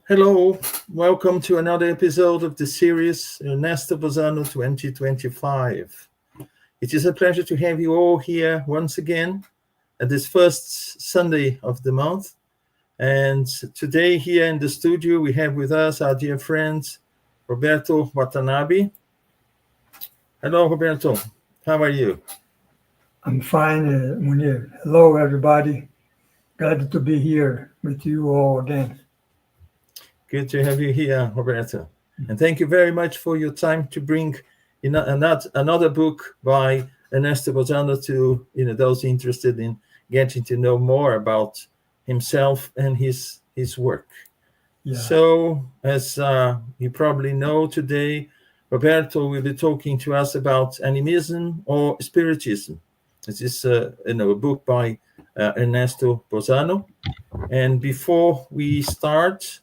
Hello, welcome to another episode of the series Ernesto Bozzano 2025. It is a pleasure to have you all here once again at this first Sunday of the month. And today, here in the studio, we have with us our dear friend Roberto Watanabe. Hello, Roberto. How are you? I'm fine, Munir. Hello, everybody. Glad to be here with you all again. Good to have you here, Roberto. And thank you very much for your time to bring another book by Ernesto Bozzano to those interested in getting to know more about himself and his work. Yeah. So, as you probably know, today Roberto will be talking to us about Animism or Spiritism. This is a book by Ernesto Bozzano. And before we start,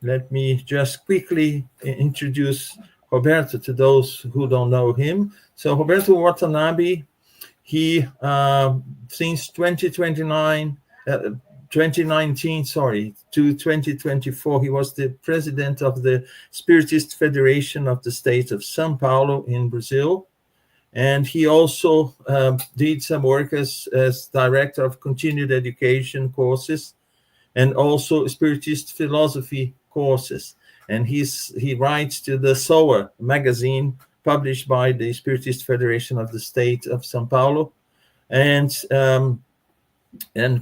let me just quickly introduce Roberto to those who don't know him. So Roberto Watanabe, he since 2019 to 2024, he was the president of the Spiritist Federation of the state of São Paulo in Brazil. And he also did some work as director of continued education courses and also Spiritist philosophy courses. And he writes to the SOA magazine published by the Spiritist Federation of the State of São Paulo. And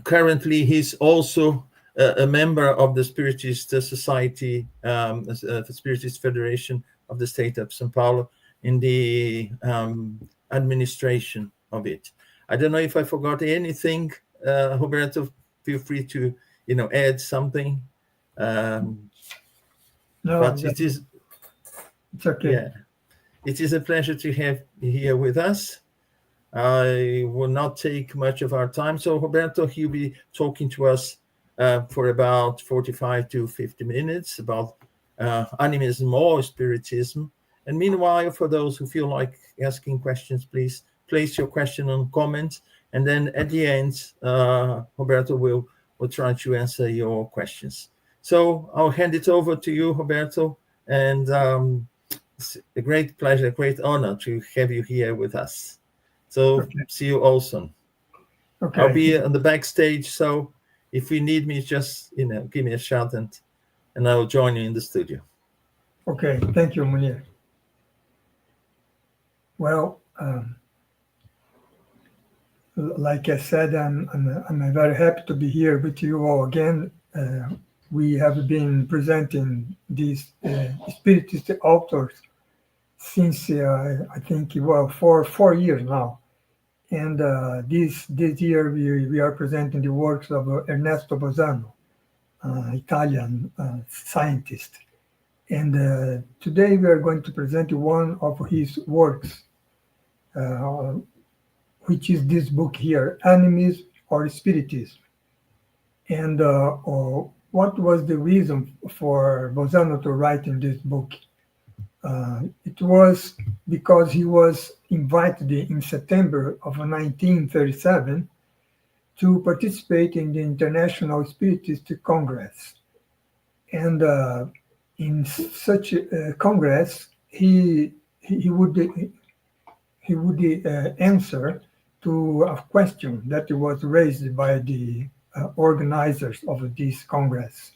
currently he's also a member of the Spiritist Society, the Spiritist Federation of the State of São Paulo in the administration of it. I don't know if I forgot anything, Roberto, feel free to add something. No, But it's okay. Yeah, it is a pleasure to have you here with us. I will not take much of our time. So Roberto, he'll be talking to us for about 45 to 50 minutes about animism or spiritism. And meanwhile, for those who feel like asking questions, please place your question on comments. And then at the end, Roberto will try to answer your questions. So I'll hand it over to you, Roberto, and it's a great pleasure, a great honor to have you here with us. So Okay. see you all soon. Okay. I'll be on the backstage, so if you need me, just give me a shout and I'll join you in the studio. Okay. Thank you, Munir. Well, like I said, I'm very happy to be here with you all again. We have been presenting these Spiritist authors since I think for 4 years now. And this year we are presenting the works of Ernesto Bozzano, Italian scientist. And today we are going to present one of his works, which is this book here, Animism or Spiritism. And what was the reason for Bozzano to write in this book? It was because he was invited in September of 1937 to participate in the International Spiritist Congress. And in such a congress, he would answer to a question that was raised by the organizers of this congress.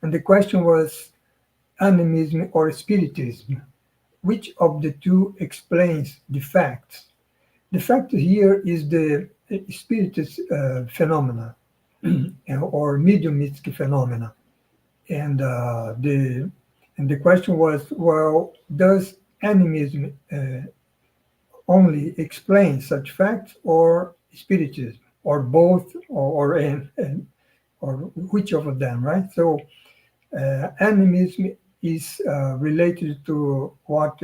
And the question was, animism or spiritism? Which of the two explains the facts? The fact here is the spiritist phenomena or mediumistic phenomena. And the question was, well, does animism only explain such facts, or spiritism, or both, or which of them, right? So animism is related to what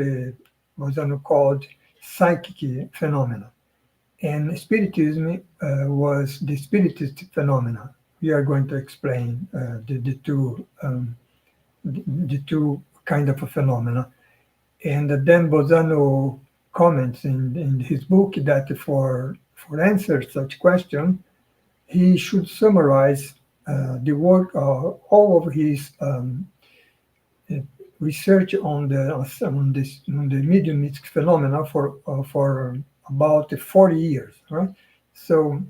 Bozzano called psychic phenomena, and spiritism was the spiritist phenomena. We are going to explain the two kind of phenomena, and then Bozzano comments in his book that for answer such question, he should summarize the work all of his research on the mediumistic phenomena for about 40 years, right? So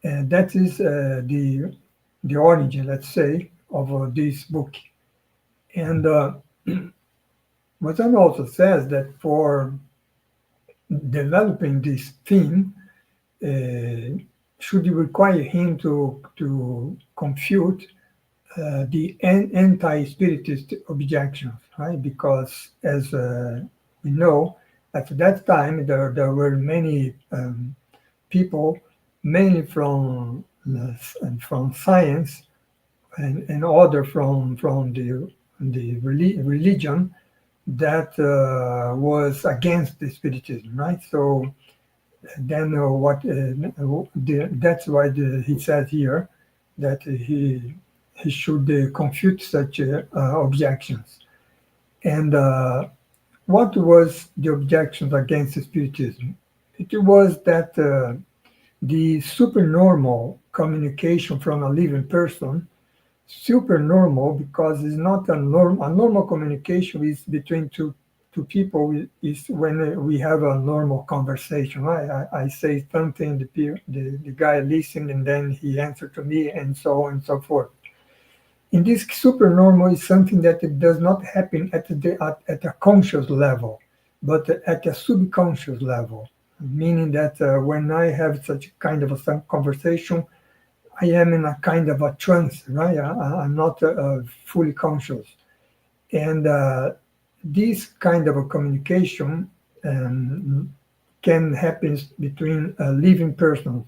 that is the origin, let's say, of this book. And Bozzano also says that for developing this theme should require him to confute the anti-spiritist objections, right? Because as we know, at that time there were many people, mainly from science and other from the religion that was against the spiritism, right? So then that's why he says here that he should confute such objections. And what was the objections against spiritism? It was that the supernormal communication from a living person, supernormal because it's not a normal communication is between two people is when we have a normal conversation, right? I say something, the guy listens and then he answers to me and so on and so forth. In this supernormal is something that it does not happen at a conscious level, but at a subconscious level, meaning that when I have such kind of a conversation, I am in a kind of a trance, right? I'm not fully conscious. And this kind of a communication can happen between living persons.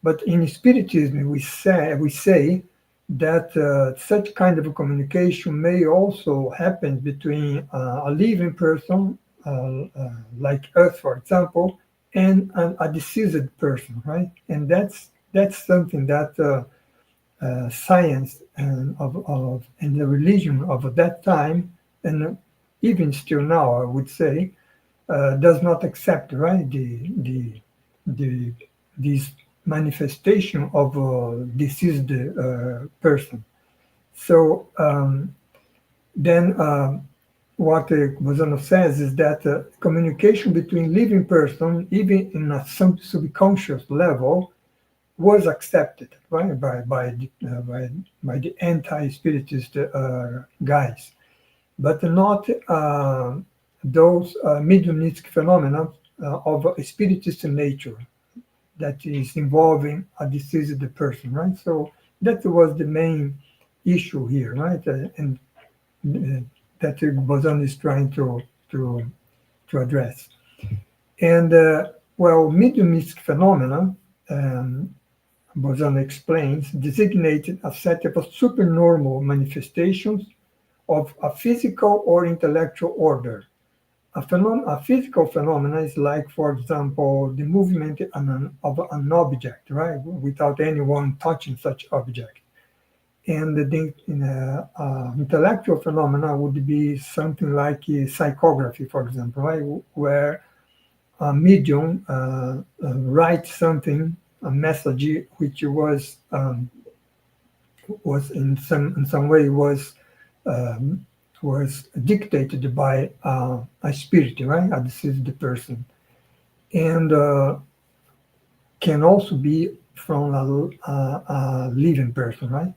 But in Spiritism, we say that such kind of a communication may also happen between a living person, like us, for example, and a deceased person, right? And that's something that science and the religion of that time, and even still now, I would say, does not accept, right? This manifestation of a deceased person. So then what Bozzano says is that communication between living person, even in a subconscious level, was accepted, right, by the anti-spiritist guys, but not those mediumistic phenomena of a spiritist nature that is involving a deceased person, right? So that was the main issue here, right? And that Bozzano is trying to address. And well, mediumistic phenomena, Bozzano explains, designated a set of supernormal manifestations of a physical or intellectual order. A physical phenomenon is like, for example, the movement of an object, right, without anyone touching such object. And the intellectual phenomena would be something like psychography, for example, right, where a medium writes something, a message which was in some way was dictated by a spirit, right? This is the person, and can also be from a living person, right?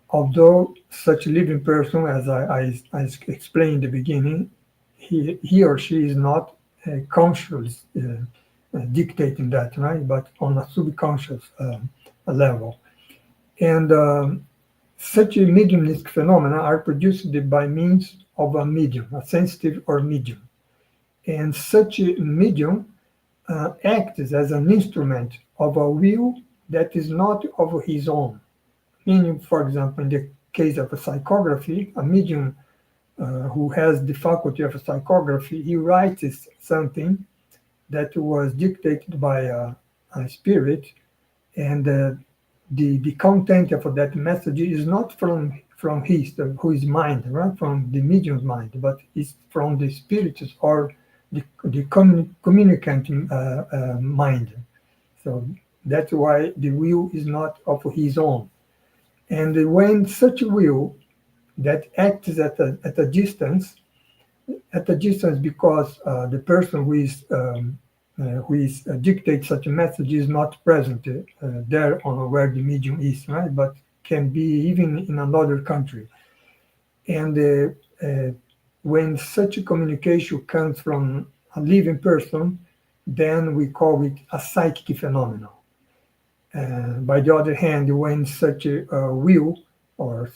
Although such living person, as I explained in the beginning, he or she is not conscious dictating that, right? But on a subconscious level. And such mediumistic phenomena are produced by means of a medium, a sensitive or medium. And such a medium acts as an instrument of a will that is not of his own. Meaning, for example, in the case of a psychography, a medium who has the faculty of psychography, he writes something that was dictated by a spirit, and the content of that message is not from his mind, right, from the medium's mind, but it's from the spirit's or the communicant mind. So that's why the will is not of his own. And when such will that acts at a distance, because the person who is dictates such a message is not present there on where the medium is, right? But can be even in another country. And when such a communication comes from a living person, then we call it a psychic phenomenon. By the other hand, when such a will or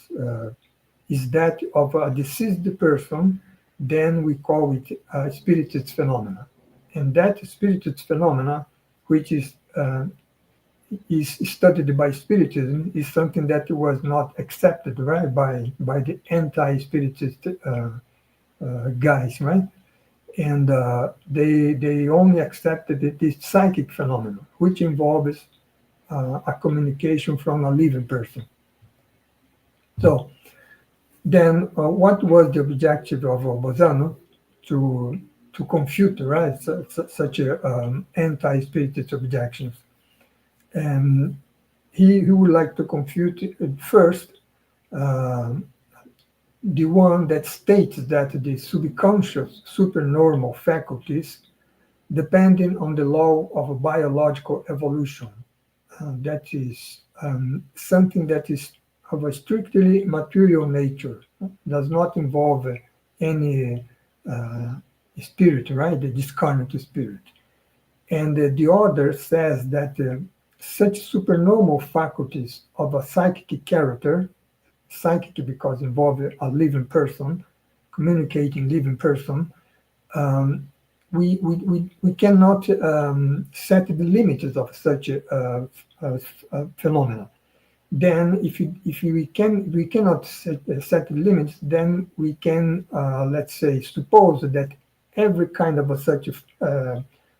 is that of a deceased person, then we call it a spiritist phenomena. And that spiritist phenomena, which is studied by Spiritism, is something that was not accepted, right, by the anti-Spiritist guys, right? And they only accepted this psychic phenomenon, which involves a communication from a living person. So then, what was the objective of Bozzano? To confute, right, such anti-Spiritist objections. And he would like to confute first the one that states that the subconscious supernormal faculties depending on the law of biological evolution. That is something that is of a strictly material nature, does not involve any spirit, right? The discarnate spirit. And the other says that such supernormal faculties of a psychic character, psychic because involve a living person, communicating living person, we cannot set the limits of such a phenomena. Then, if we cannot set the limits, then we can, let's say, suppose that every kind of such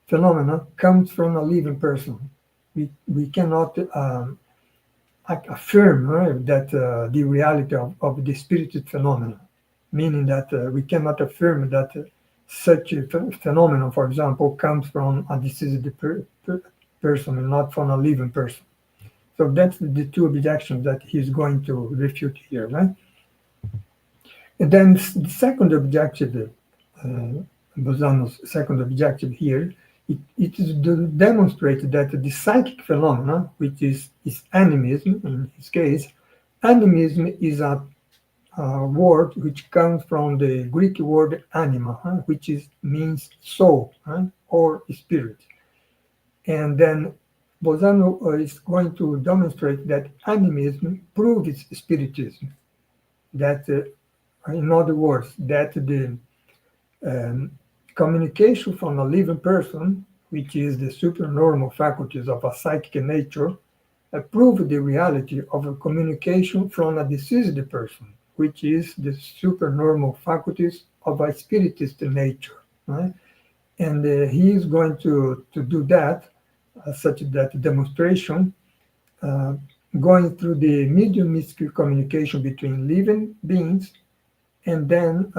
phenomena comes from a living person. We cannot affirm, right, that the reality of the spirited phenomena, meaning that we cannot affirm that such a phenomenon, for example, comes from a deceased person and not from a living person. So that's the two objections that he's going to refute here, right? And then the second objective, Bozzano's second objective here, it is to demonstrate that the psychic phenomena, which is animism in his case, animism is a word which comes from the Greek word anima, which means soul or spirit. And then Bozzano is going to demonstrate that animism proves spiritism. That, in other words, that the communication from a living person, which is the supernormal faculties of a psychic nature, prove the reality of a communication from a deceased person, which is the supernormal faculties of a spiritist nature. Right? And he is going to do that, such that demonstration, going through the mediumistic communication between living beings, and then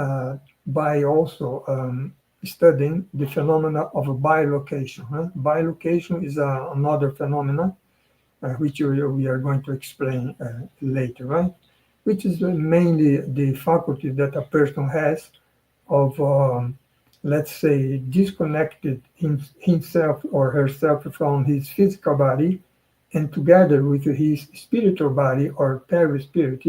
by also studying the phenomena of bilocation. Bilocation is another phenomena which we are going to explain later, right? Which is mainly the faculty that a person has of, let's say, disconnected himself or herself from his physical body, and together with his spiritual body or perispirit,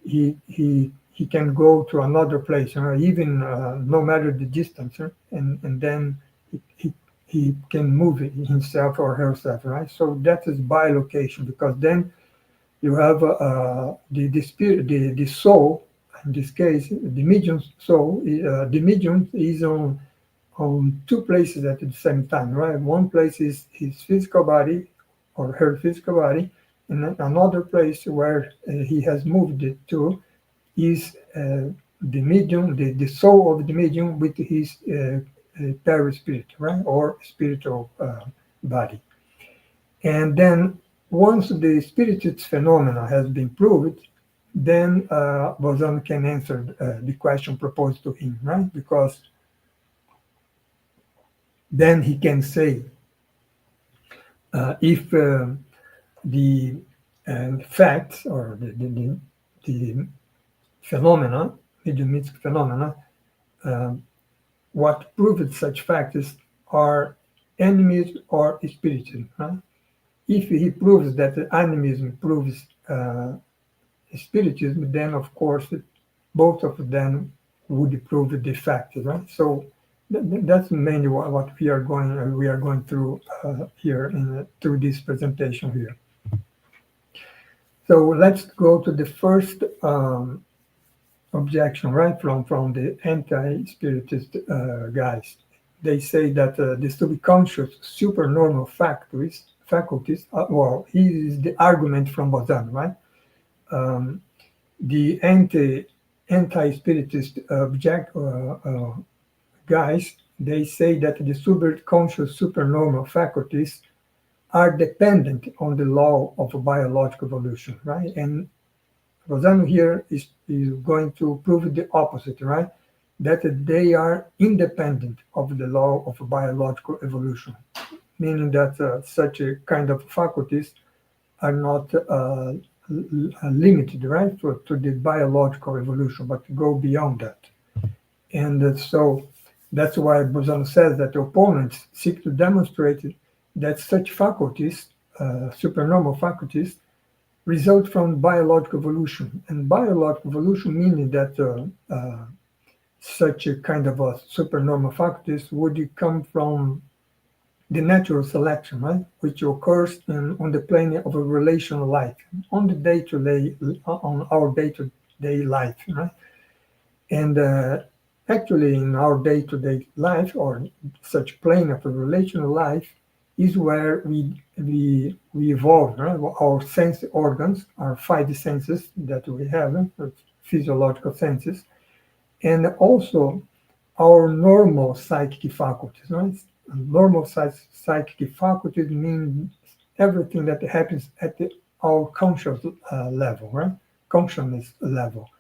he can go to another place, even no matter the distance, and then he can move himself or herself, right? So that is bilocation, because then you have the spirit, the soul. In this case, the medium's soul, the medium is on two places at the same time, right? One place is his physical body or her physical body, and another place where he has moved it to is the medium, the soul of the medium with his perispirit, right, or spiritual body. And then once the spiritist phenomena has been proved, then Bozzano can answer the question proposed to him, right? Because then he can say if the facts or the phenomena, mediumistic phenomena, uh, what proved such facts are animism or spiritism. Right? If he proves that animism proves spiritism, then of course both of them would prove the fact, right? So that's mainly what we are going through here through this presentation here. So let's go to the first objection, right, from the anti-spiritist guys. They say that the subconscious supernormal faculties. Well, here is the argument from Bozzano, right? The anti-spiritist guys, they say that the superconscious supernormal faculties are dependent on the law of biological evolution, right? And Bozzano here is going to prove the opposite, right? That they are independent of the law of biological evolution, meaning that such a kind of faculties are not limited, right, to the biological evolution, but go beyond that. And so that's why Bozzano says that the opponents seek to demonstrate that such faculties, supernormal faculties, result from biological evolution. And biological evolution meaning that such a kind of a supernormal faculties would come from the natural selection, right, which occurs on the plane of a relational life, on our day-to-day life, right? And actually, in our day-to-day life, or such plane of a relational life, is where we evolve, right? Our sense organs, our five senses that we have, physiological senses, and also our normal psychic faculties, right? Normal psychic faculties mean everything that happens at our conscious level, right? Consciousness level.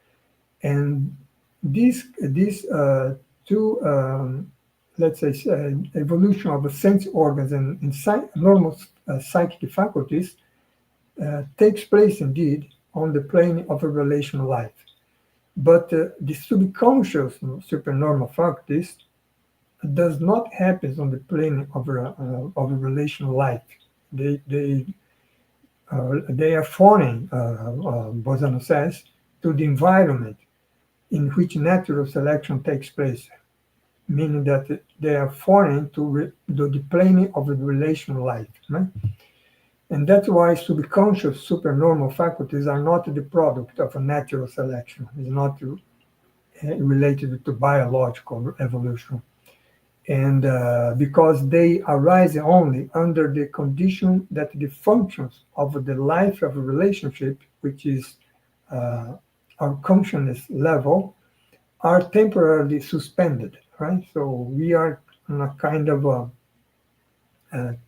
And these two, let's say, evolution of the sense organs and normal psychic faculties takes place indeed on the plane of a relational life. But the subconscious supernormal faculties does not happen on the plane of a relational life. They are foreign, Bozzano says, to the environment in which natural selection takes place, meaning that they are foreign to the plane of the relational life. Right? And that's why subconscious supernormal faculties are not the product of a natural selection. It's not related to biological evolution. And because they arise only under the condition that the functions of the life of a relationship, which is our consciousness level, are temporarily suspended, right? So we are on a kind of,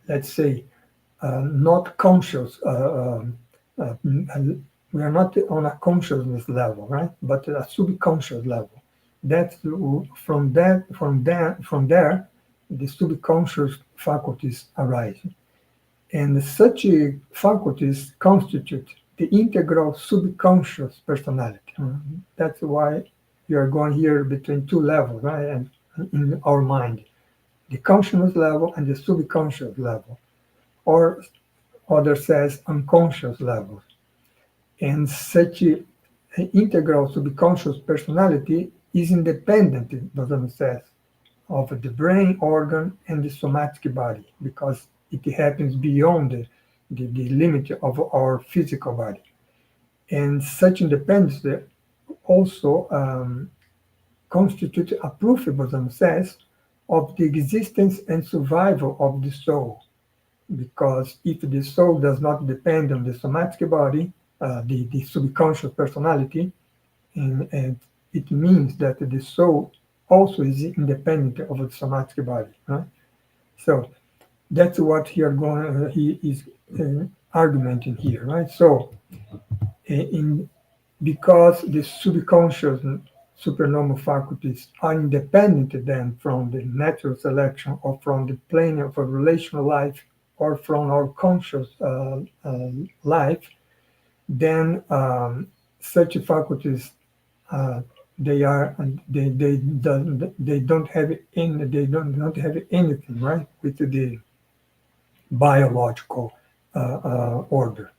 let's say, not conscious. We are not on a consciousness level, right? But a subconscious level. That's from there, the subconscious faculties arise, and such faculties constitute the integral subconscious personality. That's why we are going here between two levels, right? And in our mind, the consciousness level and the subconscious level, or other says unconscious levels. And such integral subconscious personality is independent, Bozzano says, of the brain organ and the somatic body, because it happens beyond the limit of our physical body. And such independence also constitutes a proof, Bozzano says, of the existence and survival of the soul. Because if the soul does not depend on the somatic body, the subconscious personality, and it means that the soul also is independent of the somatic body, right? So that's what he is argumenting here, right? So because the subconscious supernormal faculties are independent then from the natural selection or from the plane of a relational life or from our conscious life, then such faculties uh, they don't have anything, right, with the biological order.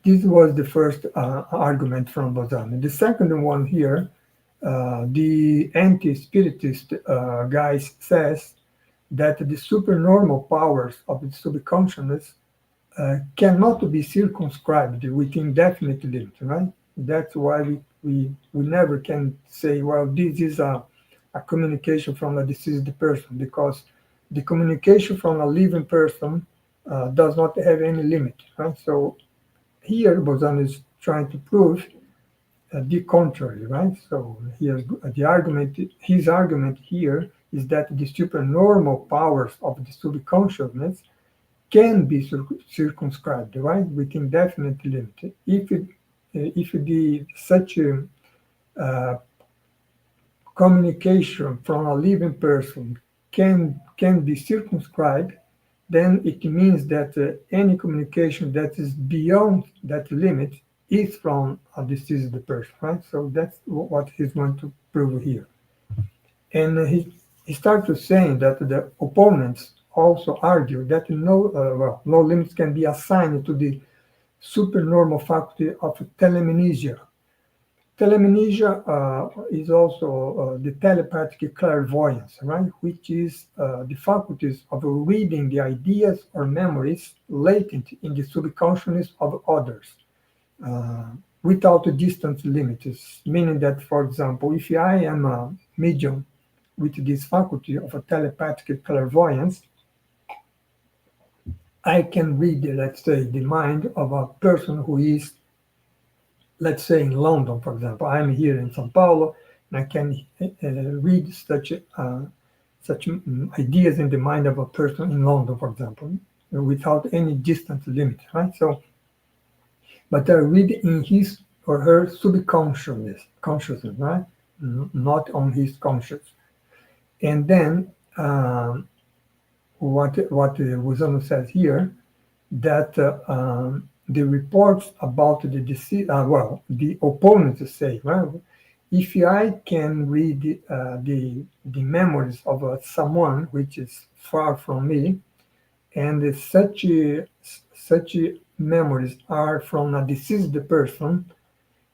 This was the first argument from Bozzano. The second one here, the anti-spiritist guys says that the supernormal powers of the subconsciousness cannot be circumscribed within definite limits, right? That's why we never can say, well, this is a communication from a deceased person, because the communication from a living person does not have any limit, right? So here Bozzano is trying to prove the contrary, right? So here's the argument. His argument here is that the supernormal powers of the subconsciousness can be circumscribed, right, within definite limit. If the such a communication from a living person can be circumscribed, then it means that any communication that is beyond that limit is from a deceased person, right? So that's what he's going to prove here. And he started saying that the opponents also argue that no limits can be assigned to the supernormal faculty of telemnesia. Telemnesia is also the telepathic clairvoyance, right? Which is the faculties of reading the ideas or memories latent in the subconsciousness of others without a distance limits. Meaning that, for example, if I am a medium with this faculty of a telepathic clairvoyance, I can read, let's say, the mind of a person who is, let's say, in London, for example. I'm here in São Paulo, and I can read such ideas in the mind of a person in London, for example, without any distance limit, right? So, but I read in his or her subconsciousness, right? Not on his conscious. And then what Bozzano says here, that the reports about the deceased, the opponents say, well, if I can read the memories of someone which is far from me, and such memories are from a deceased person,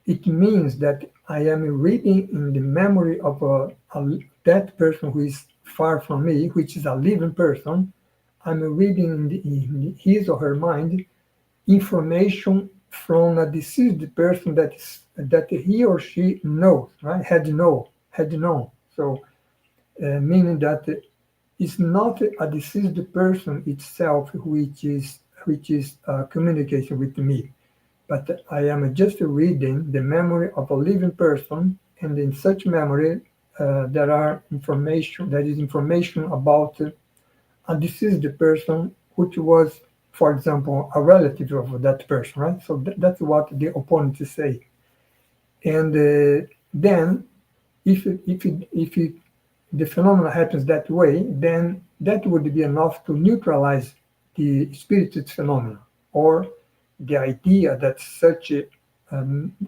it means that I am reading in the memory of that person who is far from me, which is a living person. I'm reading in his or her mind information from a deceased person that he or she knows, right? Had known. So, meaning that it's not a deceased person itself which is communicating with me, but I am just reading the memory of a living person, and in such memory there is information about a deceased person, which was, for example, a relative of that person, right? So that's what the opponents say. And then, if the phenomenon happens that way, then that would be enough to neutralize the spiritist phenomena, or the idea that such a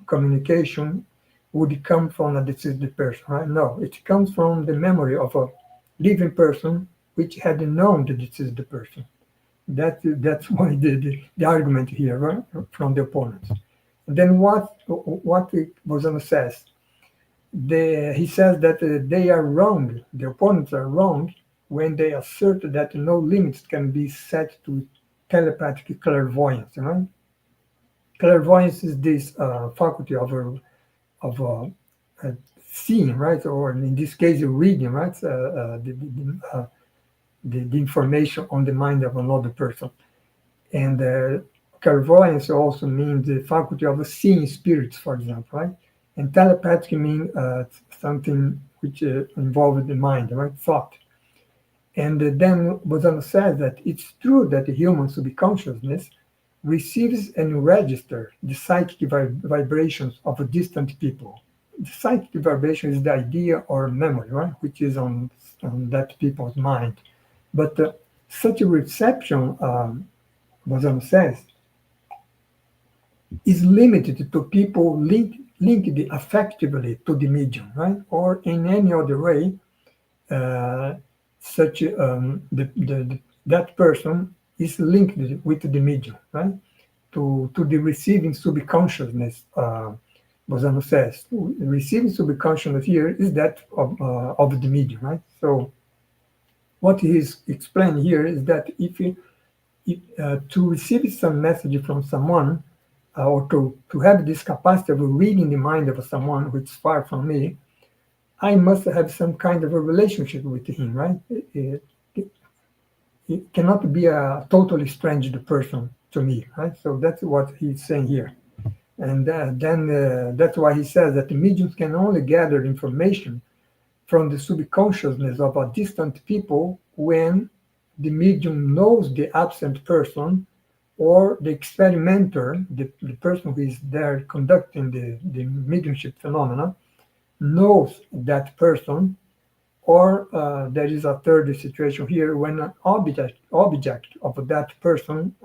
communication would come from a deceased person, right? No, it comes from the memory of a living person which had known the deceased person. That's why the argument here, right, from the opponents. And then what Bozzano says, he says that they are wrong. The opponents are wrong when they assert that no limits can be set to telepathic clairvoyance. Right? Clairvoyance is this faculty of seeing, right, or in this case, reading, right, the information on the mind of another person. And clairvoyance also means the faculty of seeing spirits, for example, right? And telepathic means something which involves the mind, right? Thought. And then Bozzano says that it's true that the human subconsciousness receives and registers the psychic vibrations of distant people. The psychic vibration is the idea or memory, right? Which is on that people's mind. But such a reception, Bozzano says, is limited to people linked linked affectively to the medium, right? Or in any other way, uh, such that person is linked with the medium, right? To the receiving subconsciousness. Bozzano says receiving subconsciousness here is that of the medium, right? So what he's explaining here is that if to receive some message from someone, or to have this capacity of reading the mind of someone which is far from me, I must have some kind of a relationship with him, right? It cannot be a totally strange person to me, right? So that's what he's saying here. And then that's why he says that the mediums can only gather information from the subconsciousness of a distant people when the medium knows the absent person, or the experimenter, the person who is there conducting the mediumship phenomena, knows that person, or there is a third situation here when an object of that person,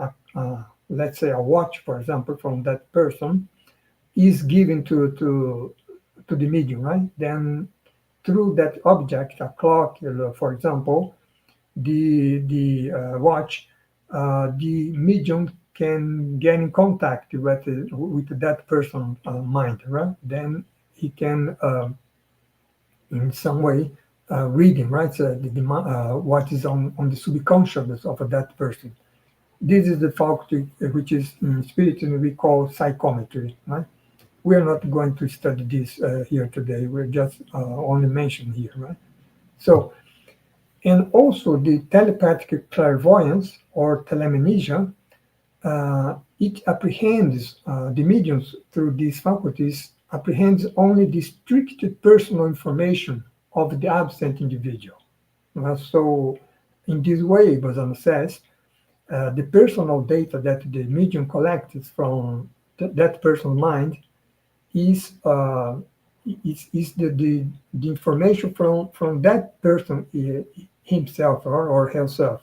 let's say a watch, for example, from that person, is given to the medium, right? Then through that object, a clock, for example, the watch, the medium can get in contact with that person's mind, right? Then he can, in some way, reading, right? So what is on the subconsciousness of that person. This is the faculty which is in Spiritism we call psychometry, right? We are not going to study this here today. We're just only mentioning here, right? So, and also the telepathic clairvoyance or telemnesia, it apprehends, the mediums through these faculties apprehends only the strict personal information of the absent individual. So in this way, Bozzano says, the personal data that the medium collects from that person's mind is the information from that person himself or herself.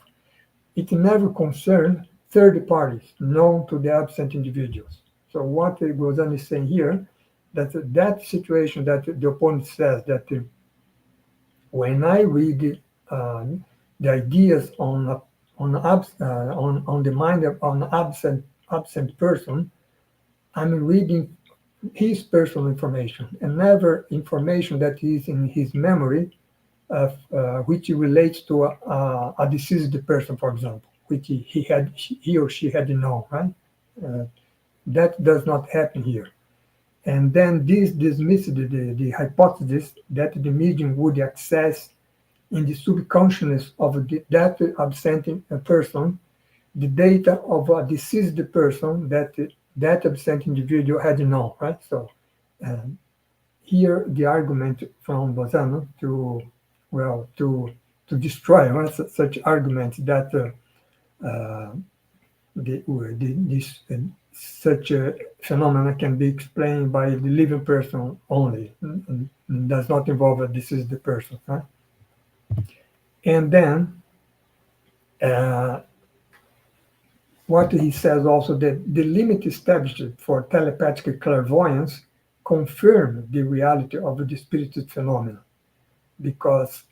It never concerns third parties known to the absent individuals. So what Bozzano is saying here, that situation that the opponent says that when I read the ideas on the mind of an absent person, I'm reading his personal information and never information that is in his memory, which relates to a deceased person, for example, which he or she had known, right? That does not happen here. And then this dismisses the hypothesis that the medium would access in the subconsciousness of that absent person the data of a deceased person that absent individual had known, right? So here the argument from Bozzano to destroy, right, such arguments that such a phenomena can be explained by the living person only, and does not involve a deceased person, right? And then what he says also, that the limit established for telepathic clairvoyance confirm the reality of the spirited phenomena, because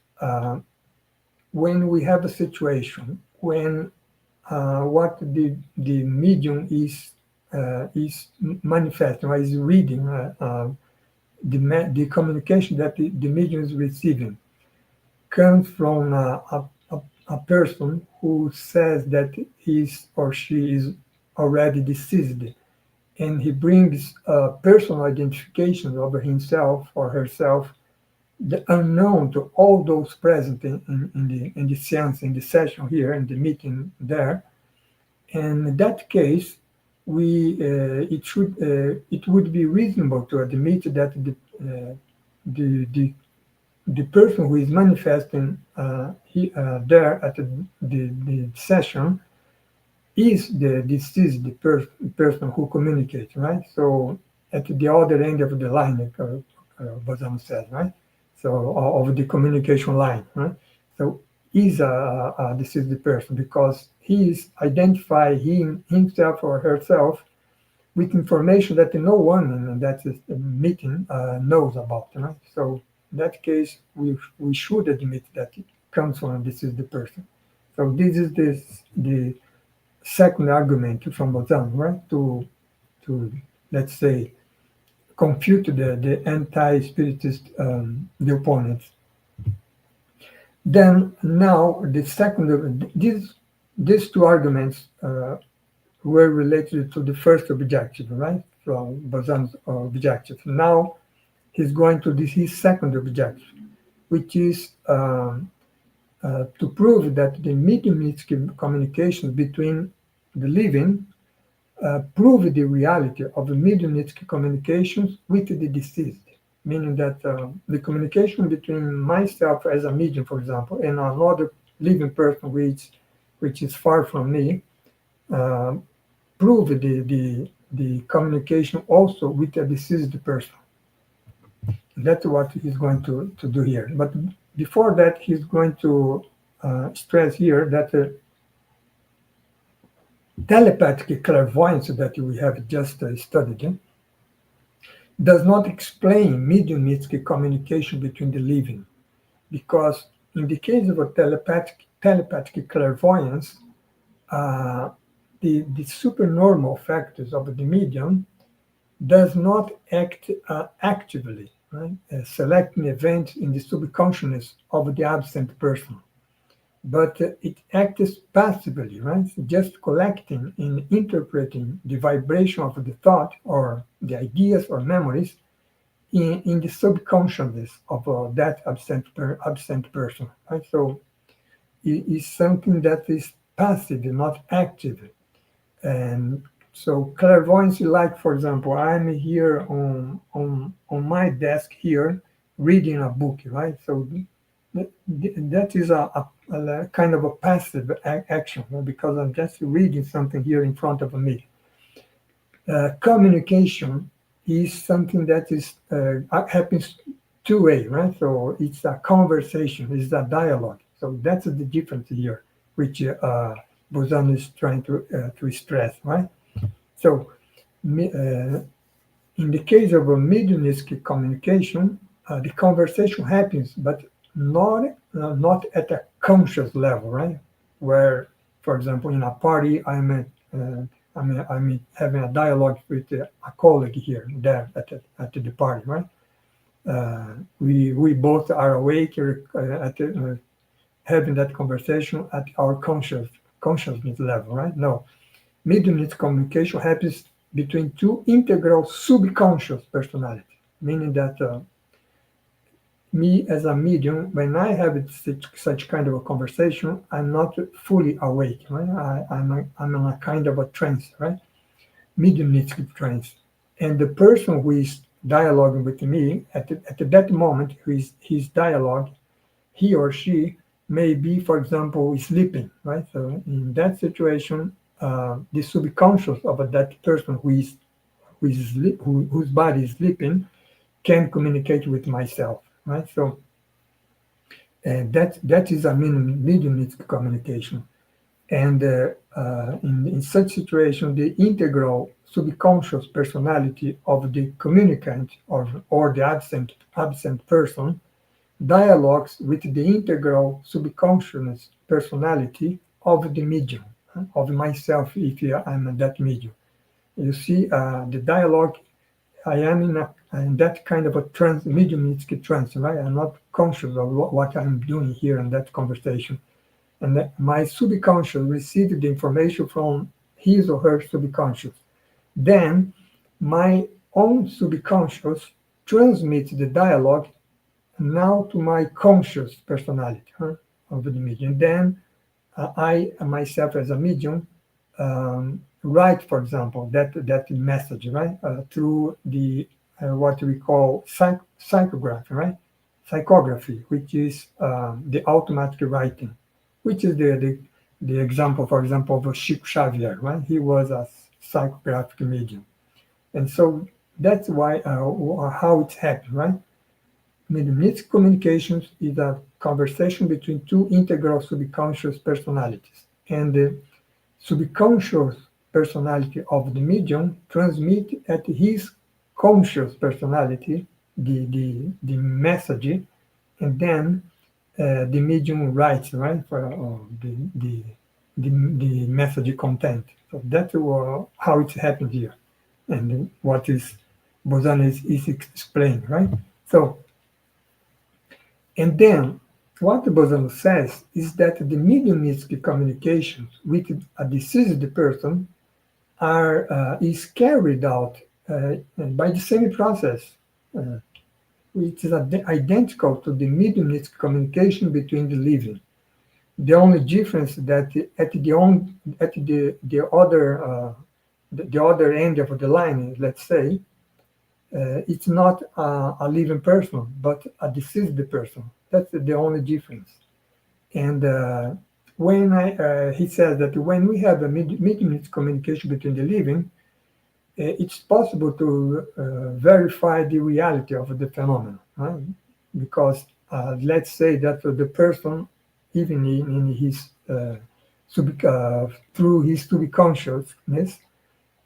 when we have a situation when what the medium is manifesting, or is reading, the communication that the medium is receiving comes from a person who says that he or she is already deceased, and he brings personal identification of himself or herself, the unknown to all those present in the seance, in the session here, in the meeting there. And in that case, it would be reasonable to admit that the person who is manifesting there at the session is the deceased person who communicates, right? So at the other end of the line, like Bozzano said, right? So of the communication line, right? So is a deceased person because he is identifying himself or herself with information that no one in that meeting knows about. Right? So in that case, we should admit that it comes from this is the person. So this is the second argument from Bozzano, right? To let's say confute the anti-spiritist viewpoints. Then now the second these two arguments were related to the first objective, right? From Bozzano's objective. Now he's going to his second objective, which is to prove that the mediumistic communications between the living prove the reality of the mediumistic communications with the deceased, meaning that the communication between myself as a medium, for example, and another living person which is far from me, prove the communication also with a deceased person. That's what he's going to do here. But before that, he's going to stress here that telepathic clairvoyance that we have just studied does not explain mediumistic communication between the living, because in the case of a telepathic clairvoyance, the supernormal factors of the medium does not act actively, right? Selecting events in the subconsciousness of the absent person, but it acts passively, right? Just collecting and interpreting the vibration of the thought or the ideas or memories in the subconsciousness of that absent person, right? So it is something that is passive, not active. And so clairvoyance, like for example, I'm here on my desk here reading a book, right? So that is a kind of a passive action, right? Because I'm just reading something here in front of me. Communication is something that is happens two-way, right? So it's a conversation, it's a dialogue. So that's the difference here, which Bozzano is trying to stress, right? So in the case of a mediumistic communication, the conversation happens, but not at a conscious level, right? Where, for example, in a party, I'm having a dialogue with a colleague here, there at the party, right? We both are awake having that conversation at our consciousness level, right? No, mediumistic communication happens between two integral subconscious personalities, meaning that me as a medium, when I have such kind of a conversation, I'm not fully awake, right? I'm in a kind of a trance, right? Mediumistic trance. And the person who is dialoguing with me at that moment, his dialogue, he or she may be, for example, sleeping, right? So in that situation, the subconscious of that person whose body is sleeping can communicate with myself, right? So that is a mediumistic communication. And in such situation, the integral subconscious personality of the communicant or the absent person dialogues with the integral subconscious personality of the medium, of myself, if I'm that medium. You see, the dialogue, I am in that kind of a mediumistic trance, right? I'm not conscious of what I'm doing here in that conversation. And that my subconscious received the information from his or her subconscious. Then my own subconscious transmits the dialogue now to my conscious personality of the medium. Then I myself as a medium write, for example, that message, right, through the what we call psychography, right? Psychography, which is the automatic writing, which is the example, for example, of Chico Xavier, right? He was a psychographic medium, and so that's why how it happened, right? Mediumistic communications is a conversation between two integral subconscious personalities, and the subconscious personality of the medium transmit at his conscious personality the message, and then the medium writes, right, for the message content. So that's how it happened here, and what is Bozzano is explained, right? So, and then what Bozzano says is that the mediumistic communications with a deceased person is carried out by the same process, which is identical to the mediumistic communication between the living. The only difference that at the other end of the line, let's say, it's not a living person, but a deceased person. That's the only difference. And when he says that when we have a mediumistic communication between the living, it's possible to verify the reality of the phenomenon, right? Because let's say that the person, even in his through his subconsciousness,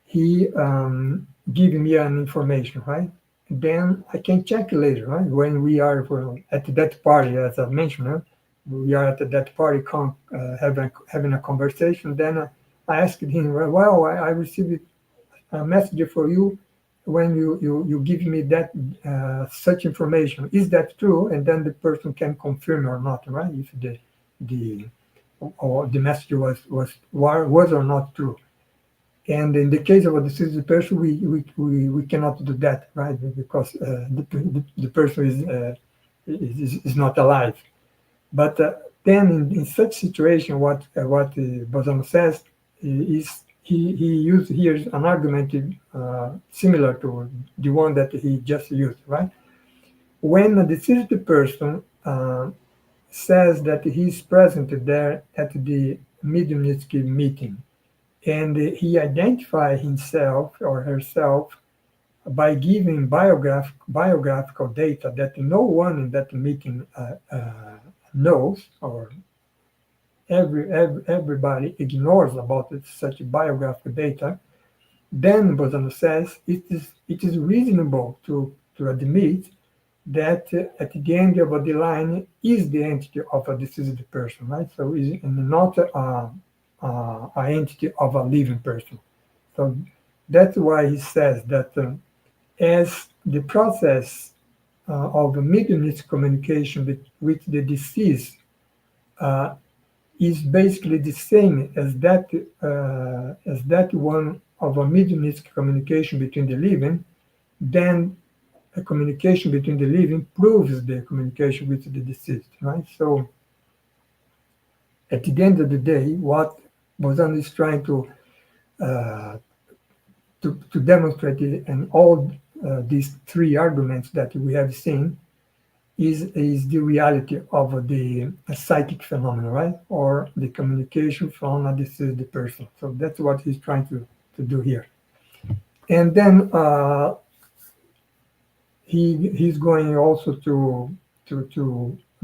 he give me an information, right? Then I can check later, right? When we are at that party, as I mentioned, we are at that party having a conversation. Then I asked him, well, I received a message for you when you give me that such information. Is that true? And then the person can confirm or not, right? If the message was or not true. And in the case of a deceased person, we cannot do that, right? Because the person is not alive. But then in such situation, what Bozzano says is he used here an argument similar to the one that he just used, right? When a deceased person says that he is present there at the mediumistic meeting, and he identifies himself or herself by giving biographical data that no one in that meeting knows, or everybody ignores about such biographical data, then Bozzano says it is reasonable to admit that at the end of the line is the entity of a deceased person, right? So is not an entity of a living person. So that's why he says that as the process of mediumistic communication with the deceased is basically the same as that one of a mediumistic communication between the living, then a communication between the living proves the communication with the deceased, right? So at the end of the day, what Bozzano is trying to demonstrate in all these three arguments that we have seen is the reality of the psychic phenomenon, right? Or the communication from a deceased person. So that's what he's trying to do here. And then he's going also to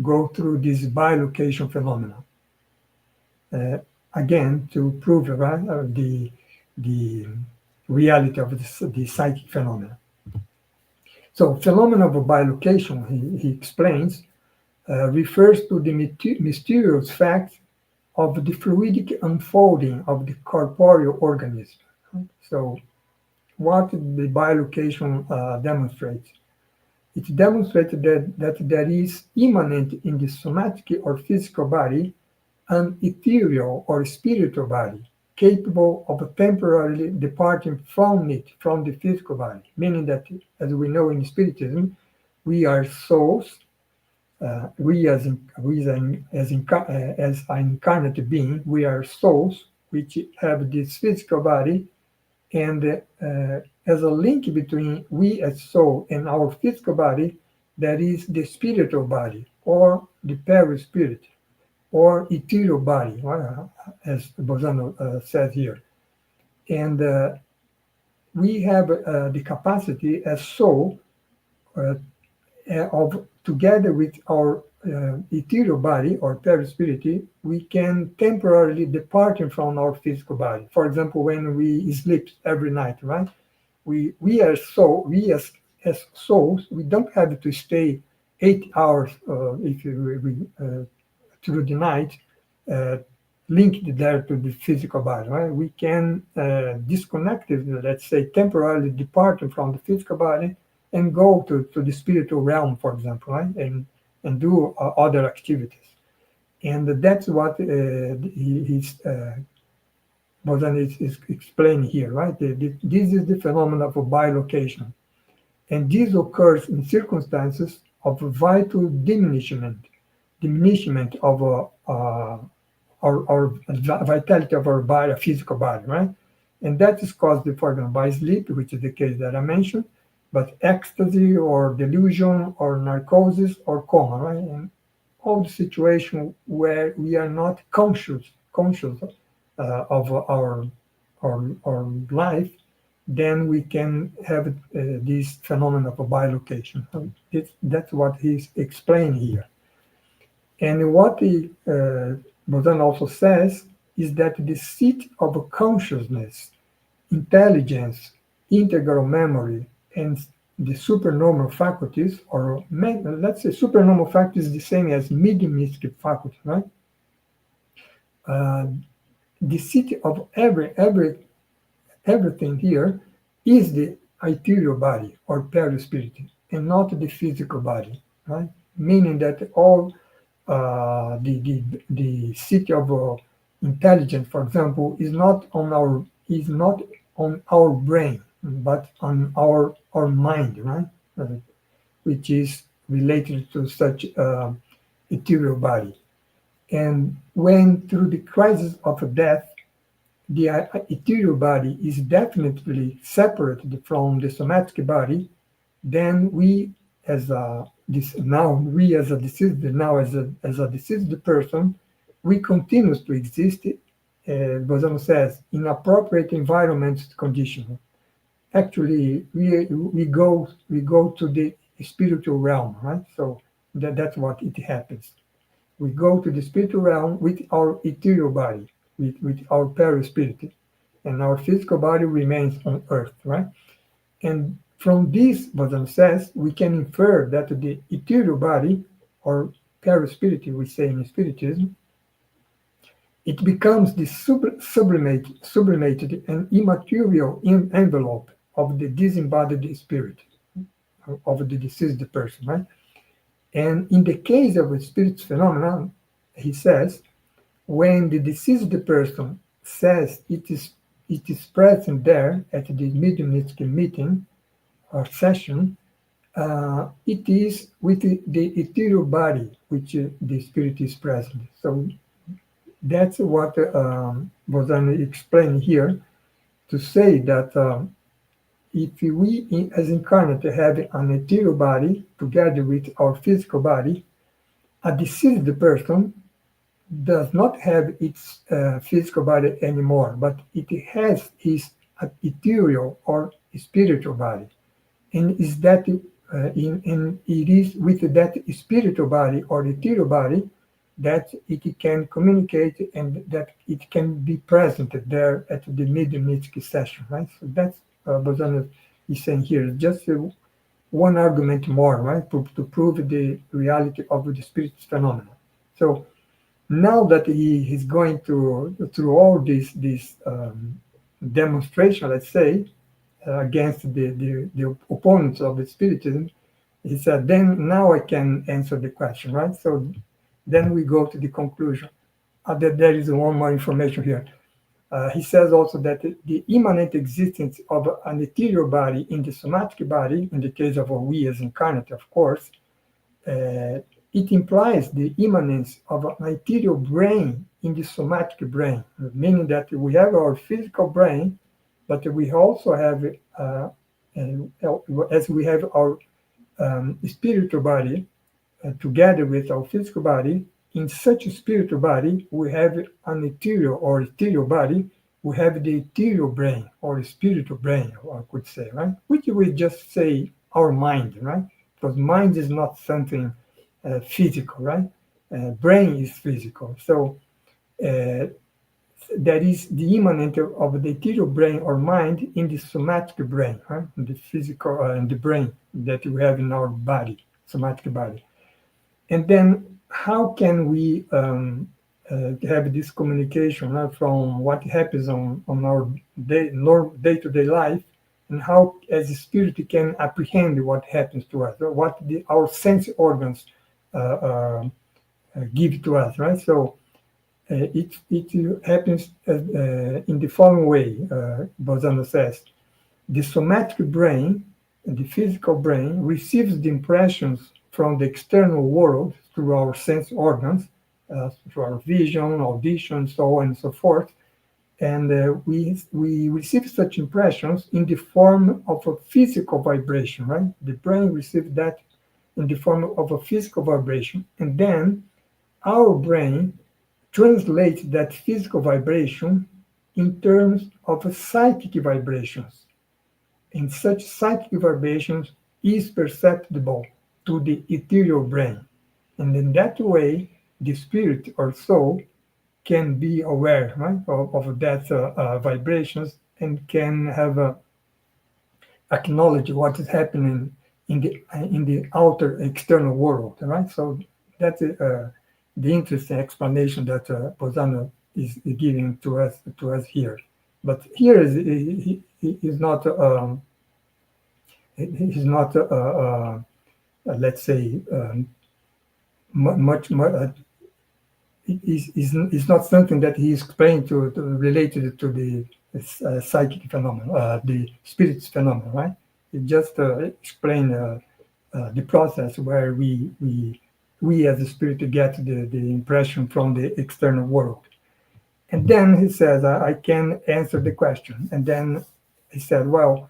go through this bilocation phenomenon. Again, to prove, right, the reality of the psychic phenomena. So, phenomenon of bilocation, he explains, refers to the mysterious fact of the fluidic unfolding of the corporeal organism. So, what the bilocation demonstrates? It demonstrates that there is immanent in the somatic or physical body an ethereal or spiritual body capable of temporarily departing from the physical body, meaning that, as we know in Spiritism, we are souls. We as an incarnate being, we are souls which have this physical body, and as a link between we as soul and our physical body, there is the spiritual body or the perispirit, or ethereal body, as Bozzano said here. And we have the capacity as soul of, together with our ethereal body or perispirity, we can temporarily depart from our physical body. For example, when we sleep every night, right? We as souls, we don't have to stay 8 hours if through the night, uh, linked there to the physical body, right? We can disconnect it, let's say, temporarily depart from the physical body and go to the spiritual realm, for example, right? And do other activities. And that's what he's Bozzano is explaining here, right? This is the phenomenon of bilocation. And this occurs in circumstances of vital diminishment of our vitality of our body, physical body, right? And that is caused, for example, by sleep, which is the case that I mentioned, but ecstasy or delusion or narcosis or coma, right? And all the situation where we are not conscious of our life, then we can have this phenomenon of a bilocation. So that's what he's explaining here. And what Bozzano also says is that the seat of consciousness, intelligence, integral memory, and the supernormal faculties, or let's say supernormal faculties is the same as mediumistic faculty, right? Uh, the seat of everything here is the ethereal body or perispirit, and not the physical body, right? Meaning that all the city of intelligence, for example, is not on our brain, but on our mind, right? Which is related to such ethereal body. And when through the crisis of death, the ethereal body is definitely separated from the somatic body, then we as a this now we as a deceased now as a deceased person, we continue to exist. Bozzano says in appropriate environment condition. Actually, we go to the spiritual realm, right? So that's what it happens. We go to the spiritual realm with our ethereal body, with our perispirit, and our physical body remains on earth, right? And from this, Bozzano says, we can infer that the ethereal body, or perispirit, we say in Spiritism, it becomes the sublimated and immaterial envelope of the disembodied spirit of the deceased person, right? And in the case of a spirit phenomenon, he says, when the deceased person says it is present there at the mediumistic meeting or session, it is with the ethereal body which the spirit is present. So that's what Bozzano explained here to say that if we as incarnate have an ethereal body together with our physical body, a deceased person does not have its physical body anymore, but it has his ethereal or spiritual body, and is that and it is with that spiritual body or ethereal body that it can communicate and that it can be present there at the mediumistic session, right? So that's Bozzano is saying here, just one argument more, right, to prove the reality of the spirit phenomena. So now that he is going through all this demonstration, let's say, against the opponents of the Spiritism, he said, then now I can answer the question, right? So then we go to the conclusion. There is one more information here. He says also that the immanent existence of an ethereal body in the somatic body, in the case of we as incarnate, of course, it implies the immanence of an ethereal brain in the somatic brain, meaning that we have our physical brain, but we also have, as we have our spiritual body together with our physical body, in such a spiritual body, we have an ethereal or ethereal body, we have the ethereal brain or spiritual brain, I could say, right? Which we just say our mind, right? Because mind is not something physical, right? Brain is physical. So that is the immanent of the ethereal brain or mind in the somatic brain, right? The physical and the brain that we have in our body, somatic body. And then how can we have this communication, right, from what happens on our day-to-day life, and how as a spirit can apprehend what happens to us, or what our sense organs give to us, right? So it happens in the following way, Bozzano says. The somatic brain, the physical brain, receives the impressions from the external world through our sense organs, through our vision, audition, so on and so forth. And we receive such impressions in the form of a physical vibration, right? The brain receives that in the form of a physical vibration. And then our brain translates that physical vibration in terms of psychic vibrations. And such psychic vibrations is perceptible to the ethereal brain. And in that way, the spirit or soul can be aware, right, of that vibrations, and can have acknowledge what is happening in the outer external world, right? So that's the interesting explanation that Bozzano is giving to us here. But here is not let's say much is not something that he explained to related to the psychic phenomenon, the spirits phenomenon, right? He just explained the process where we as a spirit get the impression from the external world. And then he says, I can answer the question. And then he said, well,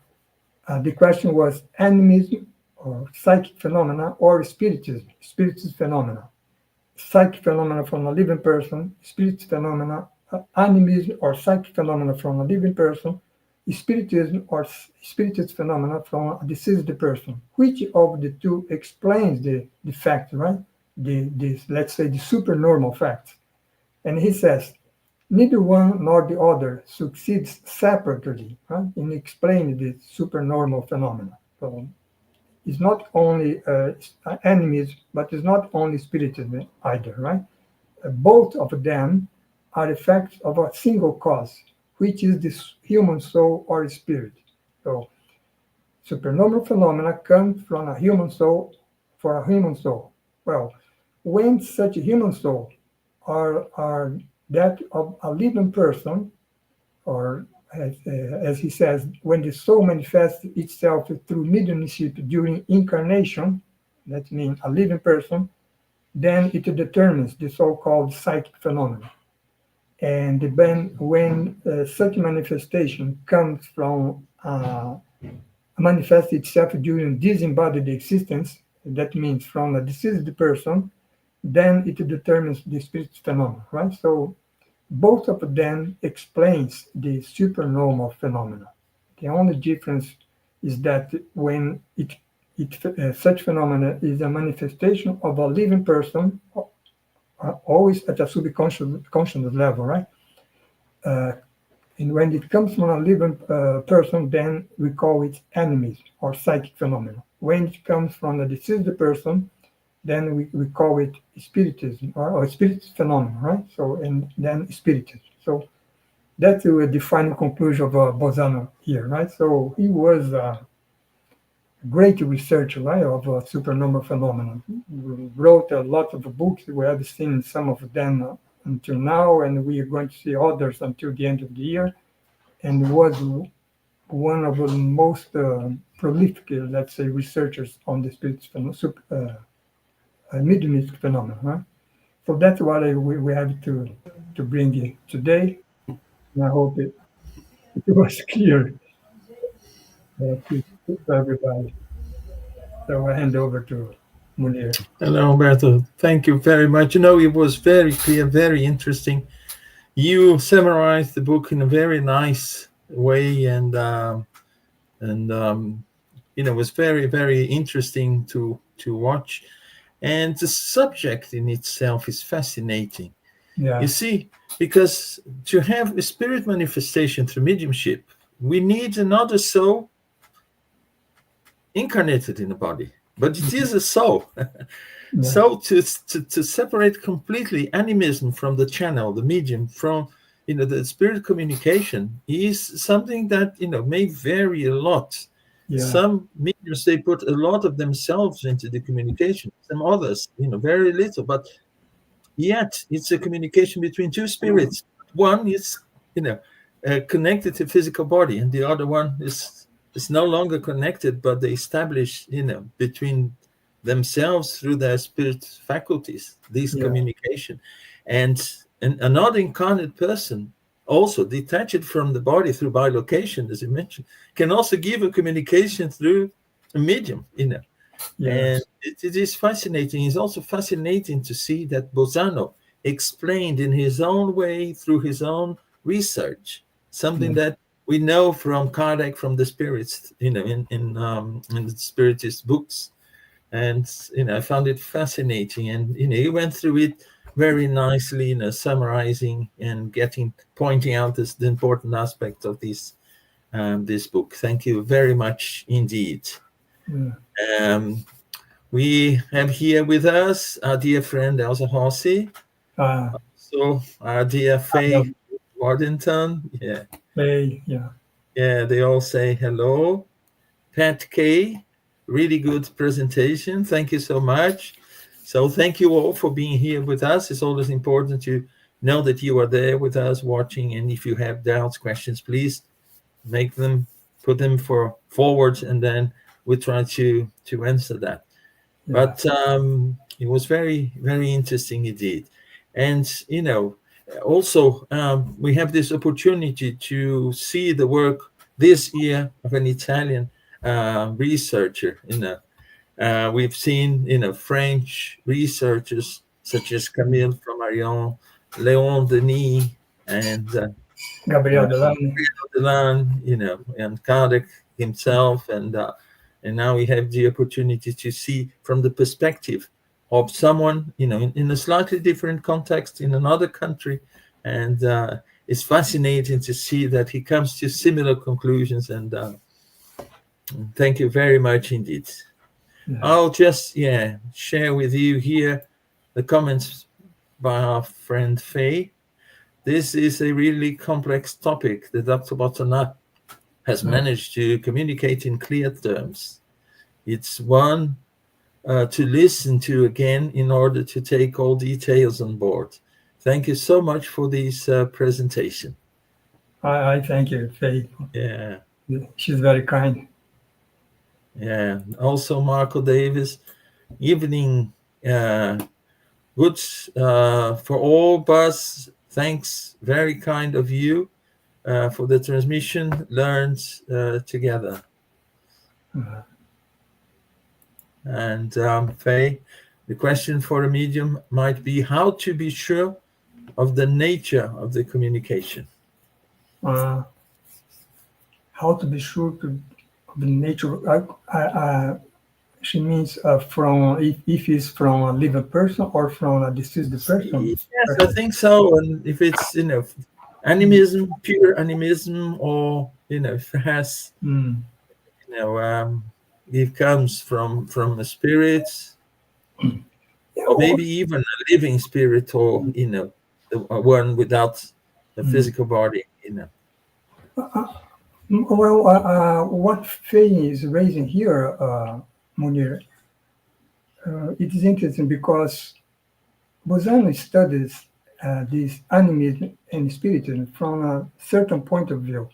the question was animism or psychic phenomena or spiritism, spiritist phenomena. Psychic phenomena from a living person, spirit phenomena, animism or psychic phenomena from a living person, spiritism or spiritist phenomena from a deceased person. Which of the two explains the fact, right? Let's say the supernormal facts. And he says, neither one nor the other succeeds separately, right, in explaining the supernormal phenomena. So it's not only enemies, but it's not only spiritism either, right? Both of them are effects of a single cause, which is this human soul or spirit. So supernormal phenomena come from a human soul for a human soul. Well, when such a human soul are that of a living person, or as he says, when the soul manifests itself through mediumship during incarnation, that means a living person, then it determines the so-called psychic phenomena. And then when such manifestation comes from manifests itself during disembodied existence, that means from a deceased person, then it determines the spirit phenomena, right? So both of them explains the supernormal phenomena. The only difference is that when such phenomena is a manifestation of a living person, always at a subconscious level, right? And when it comes from a living person, then we call it animism or psychic phenomena. When it comes from a deceased person, then we call it spiritism or spirit phenomenon, right? So, and then spiritism. So that's the defining conclusion of Bozzano here, right? So he was a great researcher, right, of supernormal phenomena. He wrote a lot of books. We have seen some of them until now, and we are going to see others until the end of the year. And was one of the most prolific, let's say, researchers on the spirit mediumistic phenomena. Right? So that's what we have to bring you today. And I hope it was clear to everybody. So I hand over to Munir. Hello, Roberto. Thank you very much. You know, it was very clear, very interesting. You summarized the book in a very nice way, and you know, it was very, very interesting to watch. And the subject in itself is fascinating. Yeah. You see, because to have a spirit manifestation through mediumship, we need another soul incarnated in the body. But it is a soul. Yeah. So to separate completely animism from the channel, the medium, from the spirit communication is something that may vary a lot. Yeah. Some mediums, they put a lot of themselves into the communication. Some others, very little. But yet it's a communication between two spirits. One is connected to physical body, and the other one is no longer connected, but they establish between themselves through their spirit faculties this Yeah. communication. And another incarnate person, also detached from the body through bilocation, as you mentioned, can also give a communication through a medium. Yes. And it is fascinating. It's also fascinating to see that Bozzano explained in his own way through his own research something that we know from Kardec, from the spirits, in the spiritist books. And I found it fascinating. And he went through it very nicely, summarizing and pointing out the important aspect of this book. Thank you very much indeed. Yeah. We have here with us our dear friend Elsa Hossi, so our dear Faye Waddington. Yeah. Faye, yeah. Yeah, they all say hello. Pat K, really good presentation. Thank you so much. So thank you all for being here with us. It's always important to know that you are there with us watching. And if you have doubts, questions, please put them forward, and then we'll try to answer that. Yeah. But it was very, very interesting indeed. And, also we have this opportunity to see the work this year of an Italian researcher. We've seen, French researchers such as Camille Flammarion, Léon Denis, and Gabriel Delany. And Kardec himself, and now we have the opportunity to see from the perspective of someone, in a slightly different context in another country, and it's fascinating to see that he comes to similar conclusions. And thank you very much indeed. Yeah. I'll just share with you here the comments by our friend Faye. This is a really complex topic that Dr. Watanabe has managed to communicate in clear terms. It's one to listen to again in order to take all details on board. Thank you so much for this presentation. I thank you, Faye. Yeah. She's very kind. Yeah. Also, Marco Davis, evening. Good for all Buzz. Thanks, very kind of you for the transmission learned together. And Faye, the question for a medium might be how to be sure of the nature of the communication. How to be sure of the nature? She means from if it's from a living person or from a deceased person. Yes, I think so. And if it's animism, pure animism, or if it has it comes from a spirit, or maybe even a living spirit, or one without a physical body. Well, what Faye is raising here, Munir, it is interesting because Bozzano studies this animism and spiritism from a certain point of view.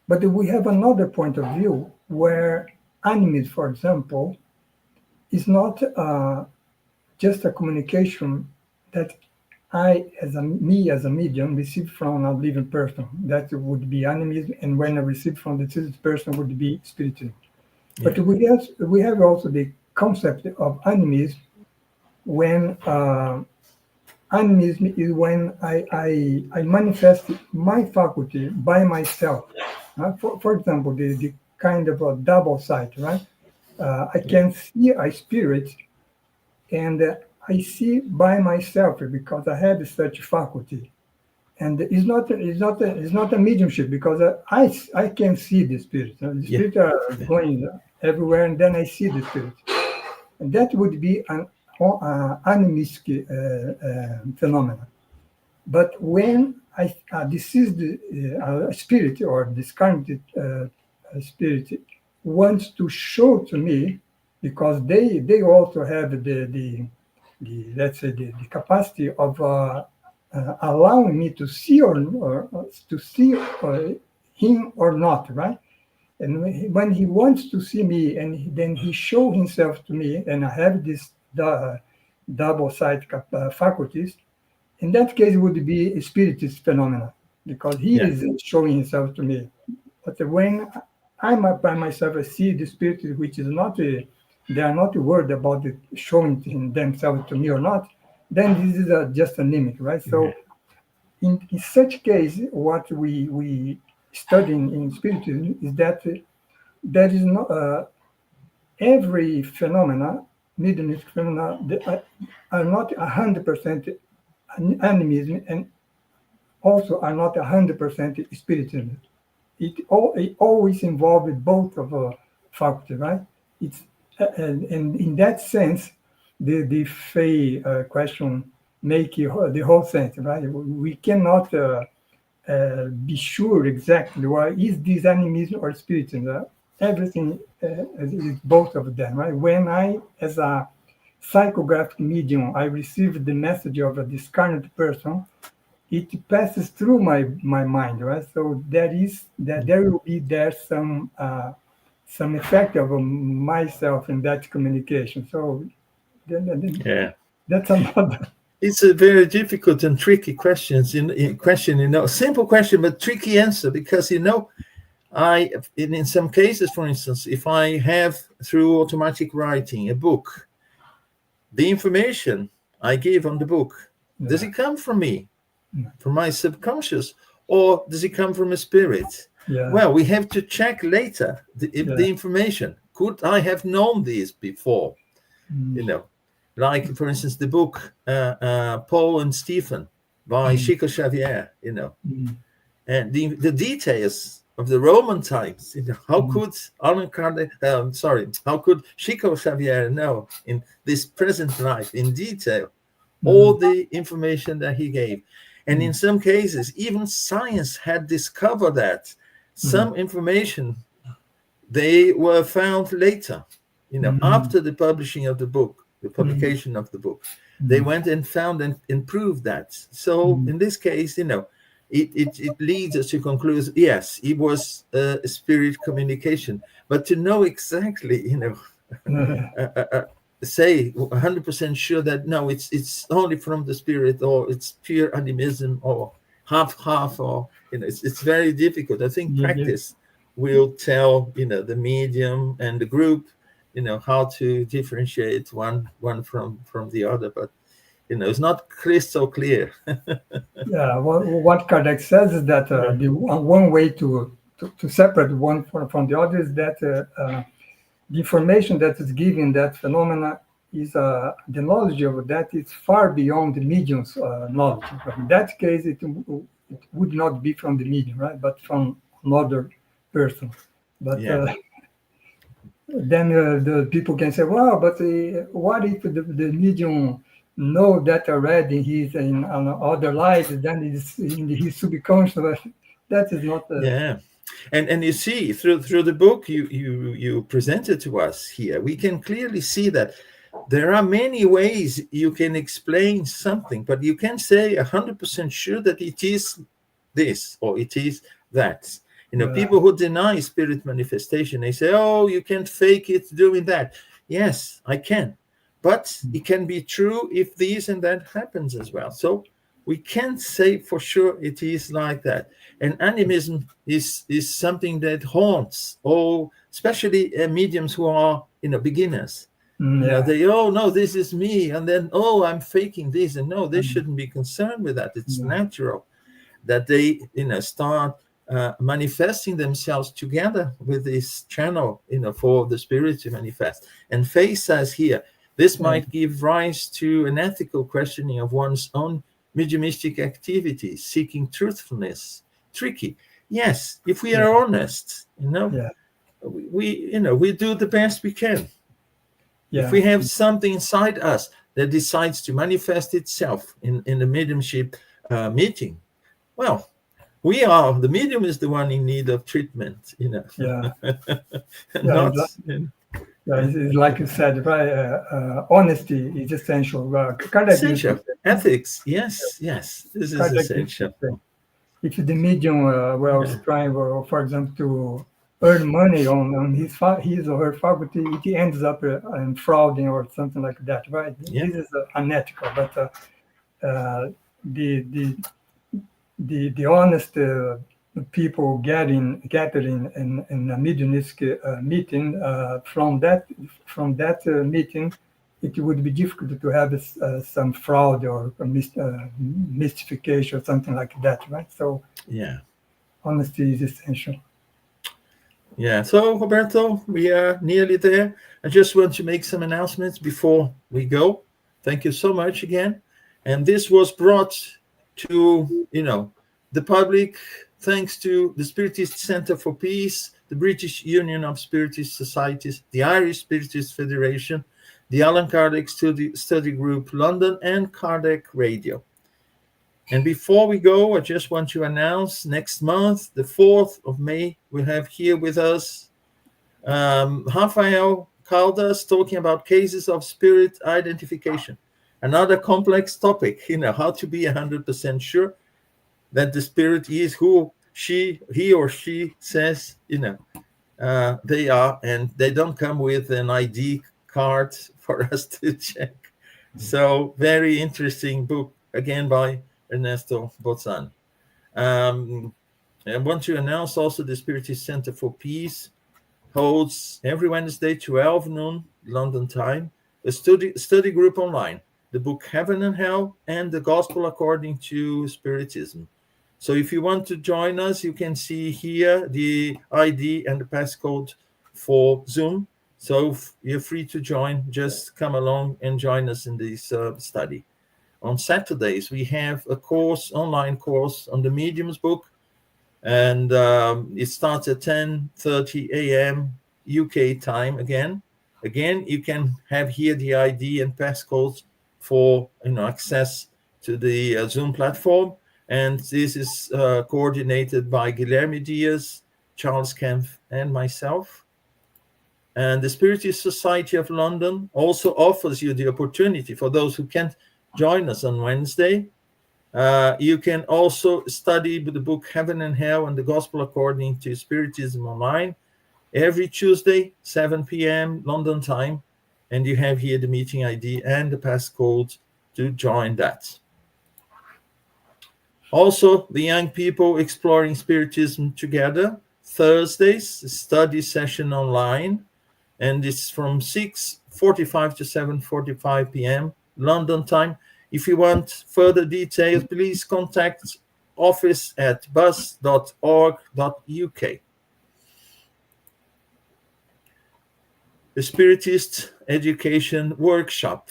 But we have another point of view where animism, for example, is not just a communication that as a medium, receive from a living person. That would be animism, and when I receive from the deceased person would be spiritism. Yeah. But we have also the concept of animism when animism is when I manifest my faculty by myself. For example, the kind of a double sight, right? I can see a spirit and I see by myself because I had such faculty. And it's not a mediumship because I can see the spirit. The Yeah. spirit are going everywhere, and then I see the spirit. And that would be an animistic phenomenon. But when this is the spirit or discarnate spirit wants to show to me, because they also have the let's say the capacity of allowing me to see or to see him or not, right? And when he wants to see me, and then he show himself to me, and I have this double side faculties. In that case, it would be a spiritist phenomena because he Yeah. is showing himself to me. But when I'm up by myself, I see the spirit, which is not they are not worried about it showing themselves to me or not. Then this is just an image, right? So in such case, what we study in spiritism is that there is no every phenomena, mediumistic phenomena, are not 100% animism and also are not 100% spiritism. It always involved both of faculty, right? It's and in that sense, the Fey question make the whole sense, right? We cannot be sure exactly why is this animism or spiritism. Everything is both of them, right? When I, as a psychographic medium, I receive the message of a discarnate person, it passes through my mind, right? So there will be there some effect of myself in that communication. So then Yeah. that's another. It's a very difficult and tricky question, simple question, but tricky answer because, in some cases, for instance, if I have through automatic writing a book, the information I give on the book, does it come from me, from my subconscious, or does it come from a spirit? Yeah. Well, we have to check later the information. Could I have known this before? Like, for instance, the book Paul and Stephen by Chico Xavier, and the details of the Roman times. How could how could Chico Xavier know in this present life in detail all the information that he gave? And in some cases, even science had discovered that some information they were found later, after the publishing of the book, the publication of the book. They went and found and proved that. So in this case, it leads us to conclude, yes, it was a spirit communication. But to know exactly, say 100% sure that no, it's only from the spirit, or it's pure animism, or half, or it's very difficult. I think practice will tell the medium and the group how to differentiate one from the other, but it's not crystal clear. Yeah, what Kardec says is that the one way to separate one from the other is that the information that is given that phenomena is the knowledge of that is far beyond the medium's knowledge. But in that case, it would not be from the medium, right? But from another person. But then the people can say, "Well, but what if the medium know that already? He's in other lives, then it's in his subconscious." That is not. And you see through the book you presented to us here, we can clearly see that there are many ways you can explain something, but you can't say 100% sure that it is this or it is that. People who deny spirit manifestation, they say, "Oh, you can't fake it doing that." Yes, I can, but it can be true if this and that happens as well. So we can't say for sure it is like that. And animism is something that haunts all, especially mediums who are beginners. They, "Oh no, this is me," and then, "Oh, I'm faking this," and no, they shouldn't be concerned with that. It's natural that they start manifesting themselves together with this channel for the spirit to manifest. And Faye says here, This might give rise to an ethical questioning of one's own mediumistic activities, seeking truthfulness. Tricky. Yes, if we are honest, we do the best we can. If we have something inside us that decides to manifest itself in the mediumship meeting, well, the medium is the one in need of treatment, It's like you said, right? Honesty is essential. Essential. Ethics, yes, this is essential. If the medium was trying, for example, to earn money on his or her faculty, it ends up frauding or something like that, right? This is unethical, but the honest people gathering in a mediumistic meeting, from that meeting, it would be difficult to have some fraud or mystification or something like that, right? So honesty is essential. So Roberto, we are nearly there. I just want to make some announcements before we go. Thank you so much again. And this was brought to the public thanks to the Spiritist Center for Peace, the British Union of Spiritist Societies, the Irish Spiritist Federation, the Allan Kardec Study Group London, and Kardec Radio. And before we go, I just want to announce next month, the 4th of May, we have here with us Rafael Caldas talking about cases of spirit identification. Another complex topic, how to be 100% sure that the spirit is who he or she says, they are, and they don't come with an ID card for us to check. So very interesting book, again, by Ernesto Bozzano. I want to announce also the Spiritist Center for Peace holds every Wednesday, 12 noon, London time, a study group online, the book Heaven and Hell and the Gospel According to Spiritism. So if you want to join us, you can see here the ID and the passcode for Zoom. So you're free to join. Just come along and join us in this study. On Saturdays, we have a online course on the Medium's book, and it starts at 10:30 a.m. UK time again. Again, you can have here the ID and passcodes for access to the Zoom platform. And this is coordinated by Guilherme Dias, Charles Kempf, and myself. And the Spiritist Society of London also offers you the opportunity, for those who can't join us on Wednesday, you can also study the book Heaven and Hell and the Gospel According to Spiritism online every Tuesday, 7 p.m. London time. And you have here the meeting ID and the passcode to join that. Also, the young people exploring Spiritism together, Thursdays, study session online, and it's from 6:45 to 7:45 p.m. London time. If you want further details, please contact office@bus.org.uk. The Spiritist Education Workshop.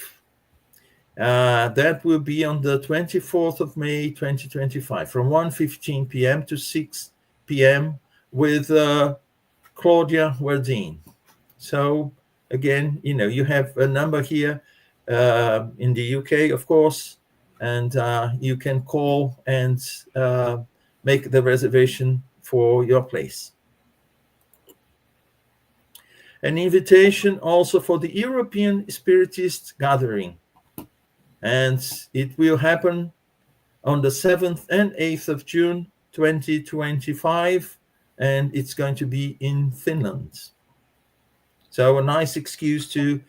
That will be on the 24th of May, 2025, from 1:15 p.m. to 6 p.m. with Claudia Wardine. So again, you have a number here in the UK, of course, and you can call and make the reservation for your place. An invitation also for the European Spiritist Gathering. And it will happen on the 7th and 8th of June, 2025. And it's going to be in Finland. So a nice excuse to,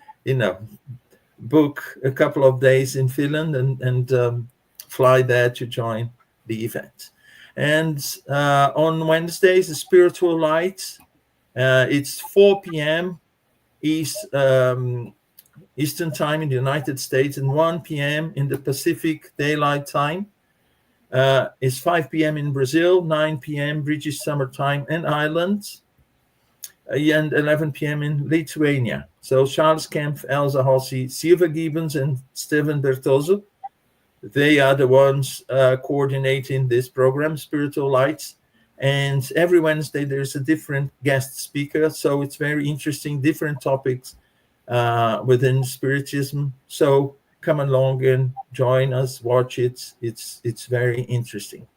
book a couple of days in Finland and fly there to join the event. And on Wednesdays, the Spiritual Light, it's 4 p.m. Eastern time in the United States and 1 p.m. in the Pacific Daylight Time. It's 5 p.m. in Brazil, 9 p.m. British Summer Time and Ireland, and 11 p.m. in Lithuania. So Charles Kempf, Elsa Hossi, Silva Gibbons, and Steven Bertozzo, they are the ones coordinating this program, Spiritual Lights. And every Wednesday there's a different guest speaker, so it's very interesting, different topics within Spiritism. So come along and join us, watch it. It's very interesting.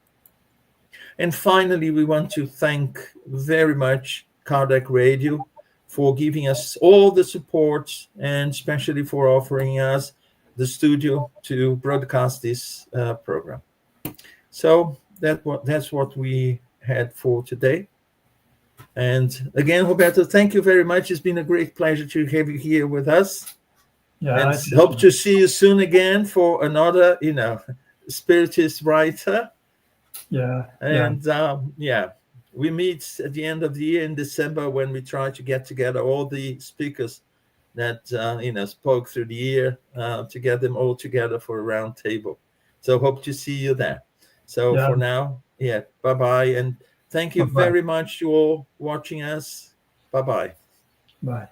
And finally, we want to thank very much Kardec Radio for giving us all the support, and especially for offering us the studio to broadcast this program. So that's what we had for today. And again, Roberto, thank you very much. It's been a great pleasure to have you here with us. Yeah, and hope to see you soon again for another, Spiritist writer. Yeah. And we meet at the end of the year in December when we try to get together all the speakers that spoke through the year, to get them all together for a round table. So hope to see you there. So for now, bye-bye, and thank you very much to all watching us. Bye-bye. Bye.